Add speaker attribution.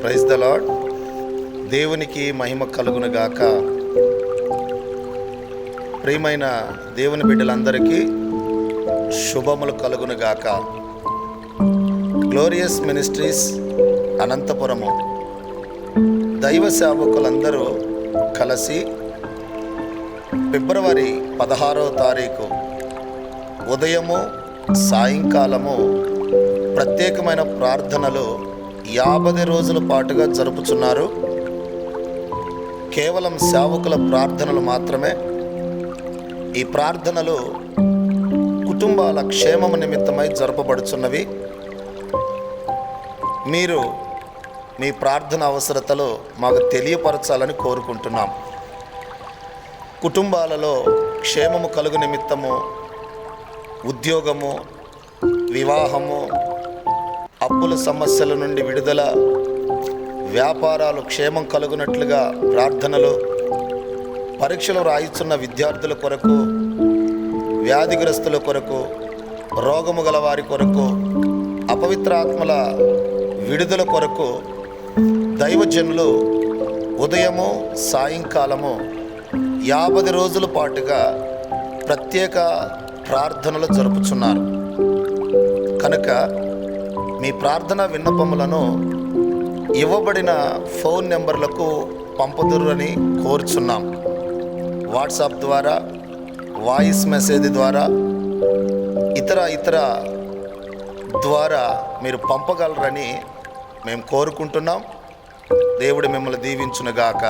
Speaker 1: Praise the lord. దేవునికి మహిమ కలుగును గాక. ప్రియమైన దేవుని బిడ్డలందరికీ శుభములు కలుగును గాక. గ్లోరియస్ మినిస్ట్రీస్ అనంతపురము దైవ సేవకులందరూ కలిసి ఫిబ్రవరి 16వ తారీఖు ఉదయము సాయంకాలము ప్రత్యేకమైన ప్రార్థనలు 50 రోజుల పాటుగా జరుపుచున్నారు. కేవలం సేవకుల ప్రార్థనలు మాత్రమే. ఈ ప్రార్థనలు కుటుంబాల క్షేమము నిమిత్తమై జరపబడుచున్నవి. మీరు మీ ప్రార్థన అవసరతలు మాకు తెలియపరచాలని కోరుకుంటున్నాం. కుటుంబాలలో క్షేమము కలుగు నిమిత్తము, ఉద్యోగము, వివాహము, అప్పుల సమస్యల నుండి విడుదల, వ్యాపారాలు క్షేమం కలుగునట్లుగా ప్రార్థనలు, పరీక్షలు రాయిస్తున్న విద్యార్థుల కొరకు, వ్యాధిగ్రస్తుల కొరకు, రోగము గల వారి కొరకు, అపవిత్రాత్మల విడుదల కొరకు దైవజనులు ఉదయము సాయంకాలము 50 రోజుల పాటుగా ప్రత్యేక ప్రార్థనలు జరుపుచున్నారు. కనుక మీ ప్రార్థన విన్నపములను ఇవ్వబడిన ఫోన్ నెంబర్లకు పంపుదురని కోరుచున్నాం. వాట్సాప్ ద్వారా, వాయిస్ మెసేజ్ ద్వారా, ఇతర ద్వారా మీరు పంపగలరని మేము కోరుకుంటున్నాం. దేవుడు మిమ్మల్ని దీవించునుగాక.